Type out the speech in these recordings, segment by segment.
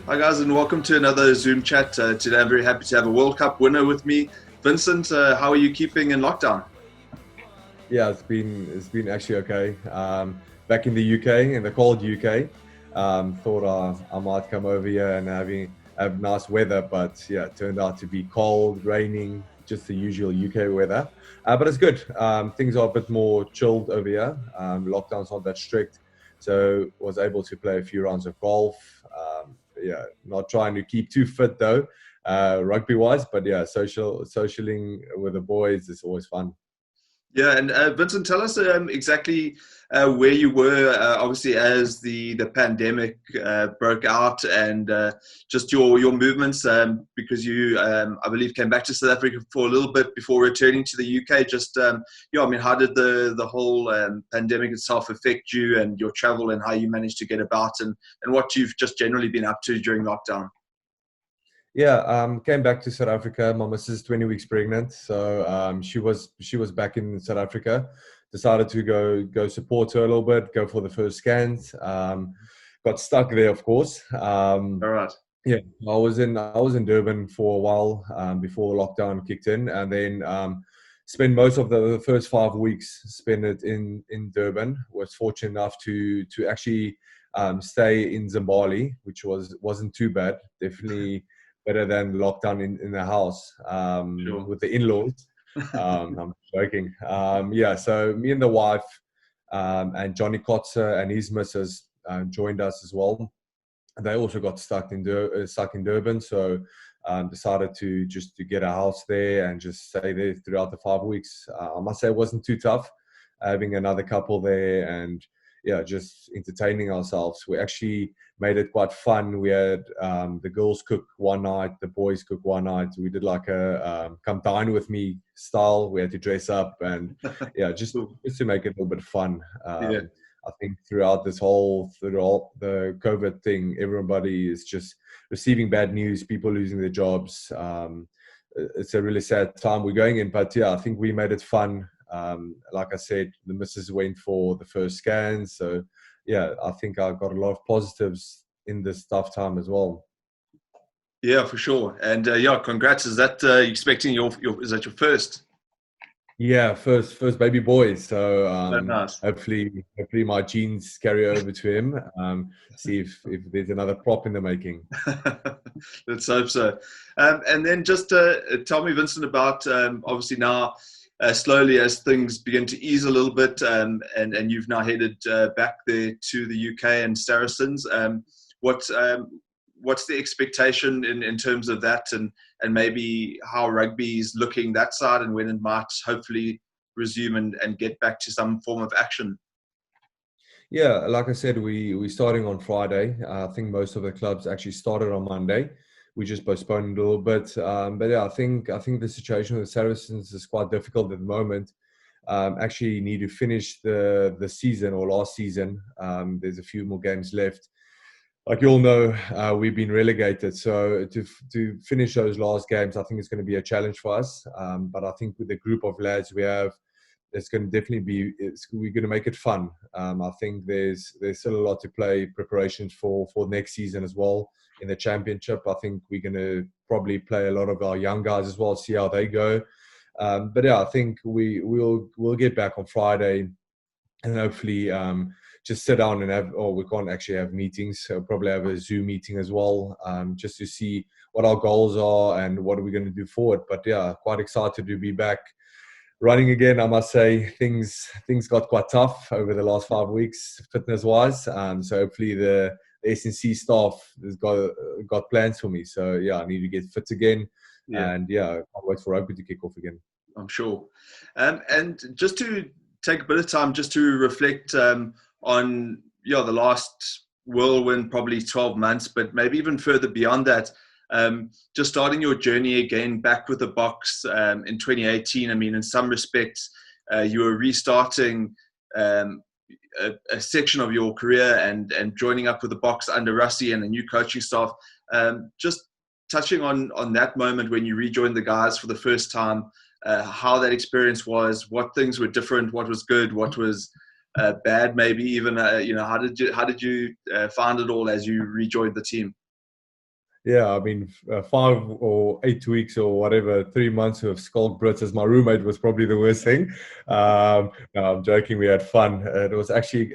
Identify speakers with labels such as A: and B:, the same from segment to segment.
A: Hi guys, and welcome to another Zoom chat. Today I'm very happy to have a World Cup winner with me. Vincent, how are you keeping in lockdown?
B: Yeah, it's been actually okay. Back in the UK, in the cold UK, thought I might come over here and have nice weather, but yeah, it turned out to be cold, raining, just the usual UK weather. But it's good. Things are a bit more chilled over here. Lockdown's not that strict, so was able to play a few rounds of golf. Yeah, not trying to keep too fit though, rugby wise, but yeah, socialing with the boys is always fun.
A: Yeah, and Vincent, tell us exactly where you were, obviously, as the pandemic broke out, and just your movements, because you, I believe, came back to South Africa for a little bit before returning to the UK. Just, yeah, I mean, how did the whole pandemic itself affect you and your travel, and how you managed to get about, and what you've just generally been up to during lockdown?
B: Yeah, came back to South Africa. My missus is 20 weeks pregnant, so she was back in South Africa. Decided to go support her a little bit, go for the first scans. Got stuck there, of course.
A: All right.
B: Yeah, I was in Durban for a while before lockdown kicked in, and then spent most of the first 5 weeks spent it in Durban. Was fortunate enough to actually stay in Zimbabwe, which wasn't too bad. Definitely better than lockdown in the house
A: Sure.
B: with the in-laws. I'm joking. Yeah, so me and the wife and Johnny Kotzer and his missus joined us as well. They also got stuck in Durban, so decided to just to get a house there and just stay there throughout the 5 weeks. I must say it wasn't too tough having another couple there and yeah, just entertaining ourselves. We actually made it quite fun. We had the girls cook one night, the boys cook one night. We did like a come dine with me style. We had to dress up and yeah,
A: Cool.
B: just to make it a little bit fun.
A: Yeah.
B: I think throughout the COVID thing, everybody is just receiving bad news, people losing their jobs. It's a really sad time we're going in, but yeah, I think we made it fun. Like I said, the missus went for the first scan, so yeah, I think I got a lot of positives in this tough time as well.
A: Yeah, for sure. And yeah, congrats. Is that expecting your is that your first?
B: Yeah, first baby boy. So
A: Oh, nice.
B: hopefully my genes carry over to him. See if there's another prop in the making.
A: Let's hope so. And then just tell me, Vincent, about obviously now slowly as things begin to ease a little bit, and you've now headed back there to the UK and Saracens. What what's the expectation in terms of that, and maybe how rugby is looking that side, and when it might hopefully resume and get back to some form of action?
B: Yeah, like I said, we starting on Friday. I think most of the clubs actually started on Monday. We just postponed it a little bit, but yeah, I think the situation with the Saracens is quite difficult at the moment. Actually, need to finish the season or last season. There's a few more games left. Like you all know, we've been relegated. So to finish those last games, I think it's going to be a challenge for us. But I think with the group of lads we have, it's going to definitely be. We're going to make it fun. I think there's still a lot to play. Preparations for next season as well in the championship. I think we're going to probably play a lot of our young guys as well. See how they go. But yeah, I think we'll get back on Friday and hopefully just sit down and have, or we can't actually have meetings, so probably have a Zoom meeting as well, just to see what our goals are and what are we going to do forward. But yeah, quite excited to be back running again. I must say things got quite tough over the last 5 weeks fitness wise. So hopefully the SNC staff has got plans for me. So yeah, I need to get fit again,
A: Yeah.
B: and yeah, I can't wait for rugby to kick off again.
A: I'm sure. And just to take a bit of time just to reflect on the last whirlwind, probably 12 months, but maybe even further beyond that. Just starting your journey again back with the Boks in 2018. I mean, in some respects, you were restarting um, a section of your career and joining up with the Boks under Rassie and the new coaching staff. Just touching on that moment when you rejoined the guys for the first time, how that experience was, what things were different, what was good, what was bad, maybe even. How did you find it all as you rejoined the team?
B: Yeah, I mean, 5 or 8 weeks or whatever, 3 months of Skulk Brits as my roommate was probably the worst thing. No, I'm joking. We had fun. It was actually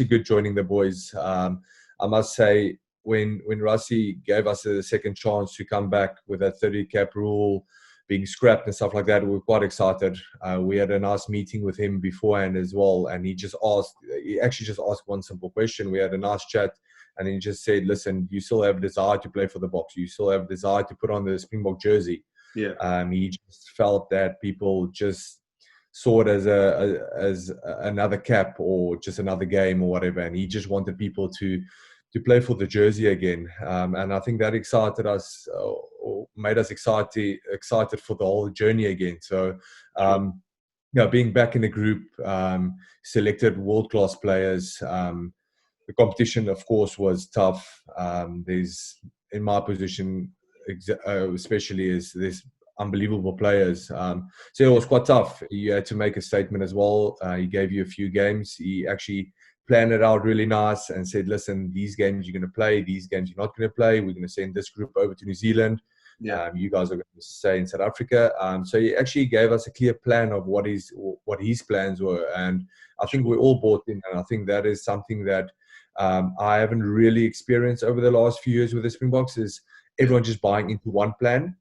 B: good joining the boys. I must say, when Rassie gave us a second chance to come back with that 30 cap rule being scrapped and stuff like that, we were quite excited. We had a nice meeting with him beforehand as well, and he actually just asked one simple question. We had a nice chat. And then he just said, listen, you still have a desire to play for the Boks. You still have a desire to put on the Springbok jersey.
A: Yeah,
B: He just felt that people just saw it as another cap or just another game or whatever. And he just wanted people to play for the jersey again. And I think that excited us or made us excited for the whole journey again. So,
A: sure.
B: being back in the group, selected world-class players, the competition, of course, was tough. There's, in my position, especially, is there's unbelievable players. So it was quite tough. You had to make a statement as well. He gave you a few games. He actually planned it out really nice and said, listen, these games you're going to play, these games you're not going to play. We're going to send this group over to New Zealand.
A: Yeah,
B: You guys are going to stay in South Africa. So he actually gave us a clear plan of what his plans were. And I think
A: sure.
B: we all bought in. And I think that is something that I haven't really experienced over the last few years with the Springboks, is
A: Yeah,
B: everyone just buying into one plan.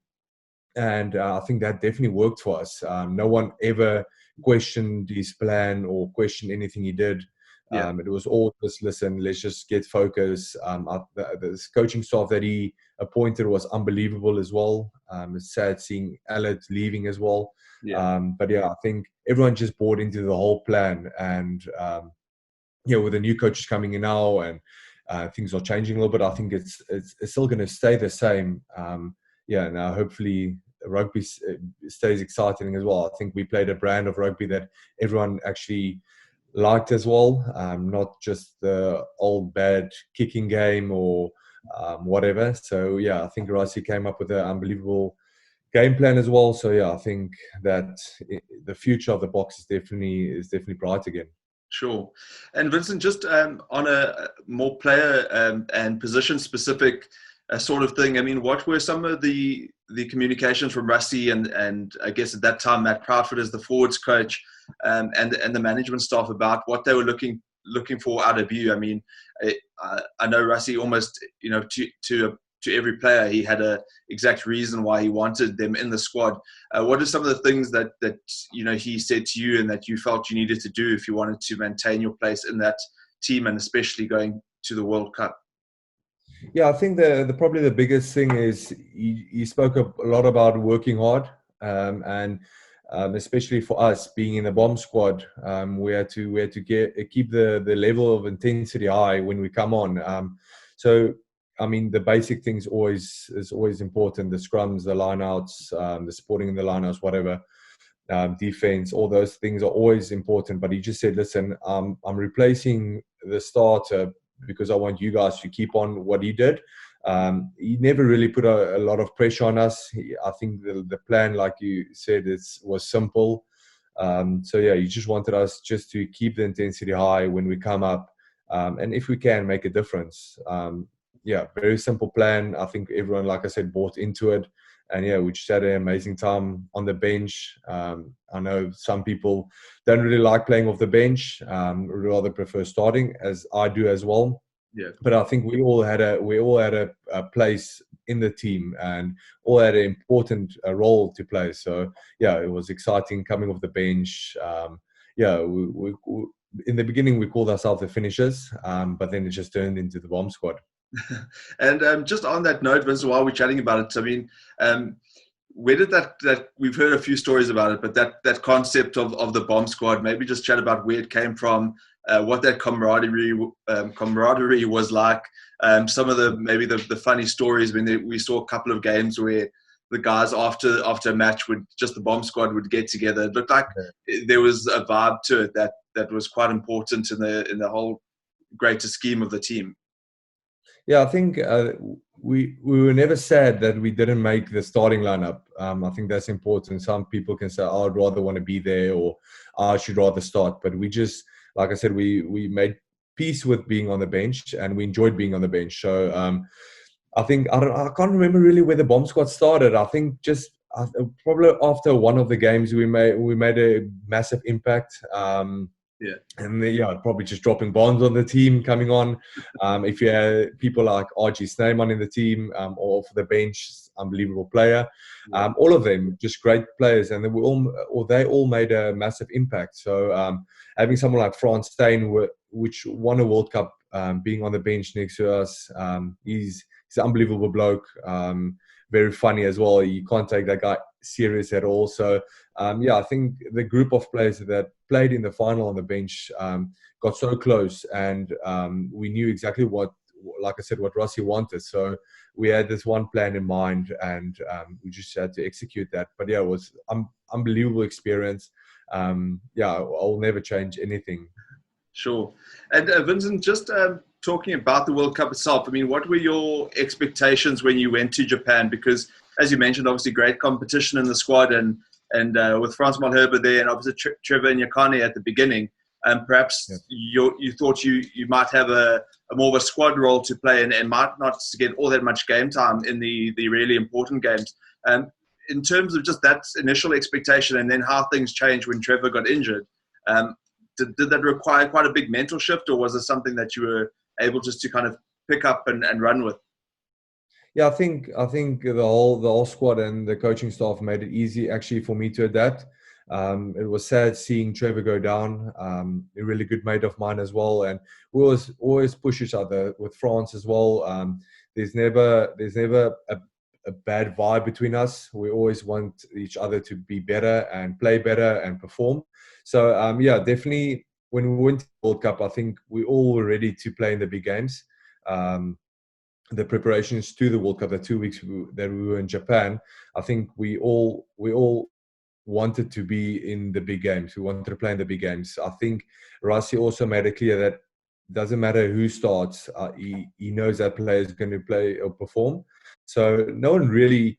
B: And I think that definitely worked for us. No one ever questioned his plan or questioned anything he did.
A: yeah,
B: It was all just, listen, let's just get focused. The coaching staff that he appointed was unbelievable as well. It's sad seeing Aled leaving as well.
A: yeah.
B: But yeah, I think everyone just bought into the whole plan. And with the new coaches coming in now, and things are changing a little bit, I think it's still going to stay the same. Now hopefully rugby stays exciting as well. I think we played a brand of rugby that everyone actually liked as well, not just the old bad kicking game or whatever. So yeah, I think Rassie came up with an unbelievable game plan as well. So yeah, I think that the future of the Boks is definitely bright again.
A: Sure. And Vincent, just on a more player and position specific sort of thing, I mean, what were some of the communications from Rassie and I guess at that time Matt Proudfoot as the forwards coach, and the management staff about what they were looking for out of you? I mean, I know Rassie almost, to every player he had a exact reason why he wanted them in the squad. What are some of the things that he said to you and that you felt you needed to do if you wanted to maintain your place in that team, and especially going to the World Cup?
B: Yeah, I think the probably the biggest thing is you spoke a lot about working hard, and especially for us being in the bomb squad, we had to keep the level of intensity high when we come on. So I mean, the basic things is always important: the scrums, the lineouts, the supporting in the lineouts, whatever. Defense, all those things are always important. But he just said, listen, I'm replacing the starter because I want you guys to keep on what he did. He never really put a lot of pressure on us. I think the plan, like you said, was simple. So yeah, he just wanted us just to keep the intensity high when we come up, and if we can, make a difference. Yeah, very simple plan. I think everyone, like I said, bought into it. And yeah, we just had an amazing time on the bench. I know some people don't really like playing off the bench, rather prefer starting, as I do as well.
A: Yeah.
B: But I think we all had a place in the team, and all had an important role to play. So yeah, it was exciting coming off the bench. We in the beginning we called ourselves the finishers, but then it just turned into the bomb squad.
A: And just on that note, Vincent, while we're chatting about it, I mean, where did that we've heard a few stories about it, but that concept of the bomb squad, maybe just chat about where it came from, what that camaraderie was like, some of the funny stories. When we saw a couple of games where the guys after a match the bomb squad would get together. It looked like there was a vibe to it that was quite important in the whole greater scheme of the team.
B: Yeah, I think we were never sad that we didn't make the starting lineup. I think that's important. Some people can say, oh, I'd rather want to be there, or I should rather start. But we just, like I said, we made peace with being on the bench, and we enjoyed being on the bench. So I think I can't remember really where the bomb squad started. I think just probably after one of the games we made a massive impact.
A: Yeah.
B: And yeah, probably just dropping bombs on the team coming on. If you had people like RG Snyman in the team, or for the bench, unbelievable player. All of them just great players, and they all made a massive impact. So having someone like Frans Steyn, which won a World Cup, being on the bench next to us, he's an unbelievable bloke. Very funny as well. You can't take that guy serious at all. So yeah, I think the group of players that played in the final on the bench got so close, and we knew exactly what Rassie wanted. So we had this one plan in mind, and we just had to execute that. But yeah, it was unbelievable experience. Yeah, I'll never change anything.
A: Sure. And Vincent, just talking about the World Cup itself, I mean, what were your expectations when you went to Japan? Because, as you mentioned, obviously great competition in the squad, and with Frans Malherbe there, and obviously Trevor Nyakane at the beginning, perhaps you thought you might have a more of a squad role to play, and might not get all that much game time in the really important games. In terms of just that initial expectation, and then how things changed when Trevor got injured, did that require quite a big mental shift, or was it something that you were able just to kind of pick up and run with?
B: Yeah, I think the whole squad and the coaching staff made it easy actually for me to adapt. It was sad seeing Trevor go down, a really good mate of mine as well, and we always push each other with France as well. There's never a bad vibe between us. We always want each other to be better and play better and perform. So yeah, definitely when we went to the World Cup, I think we all were ready to play in the big games. The preparations to the World Cup, the 2 weeks that we were in Japan, I think we all wanted to be in the big games. We wanted to play in the big games. I think Rassie also made it clear that it doesn't matter who starts, he knows that player is going to play or perform. So no one really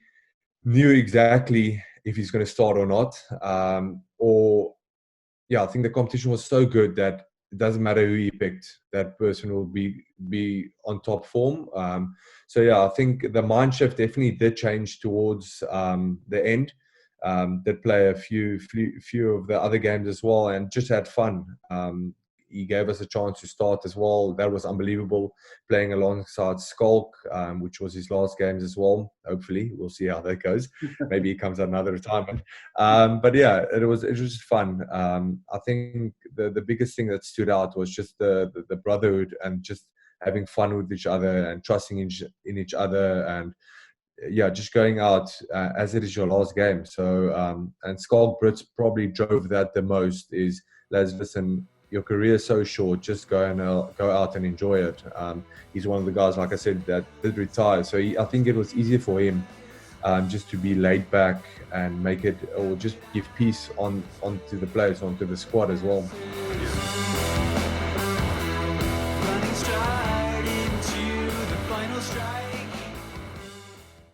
B: knew exactly if he's going to start or not. I think the competition was so good that it doesn't matter who he picked, that person will be on top form. So yeah, I think the mind shift definitely did change towards the end. Did play a few of the other games as well, and just had fun. He gave us a chance to start as well. That was unbelievable, playing alongside Skalk, which was his last games as well. Hopefully, we'll see how that goes. Maybe he comes out another retirement. But yeah, it was just fun. I think the biggest thing that stood out was just the brotherhood and just having fun with each other and trusting in each other, and yeah, just going out as it is your last game. So and Skalk Brits probably drove that the most. Is, lads, listen, your career is so short, just go out and enjoy it. He's one of the guys, like I said, that did retire, so I think it was easier for him just to be laid back and make it, or just give peace onto the players, onto the squad as well.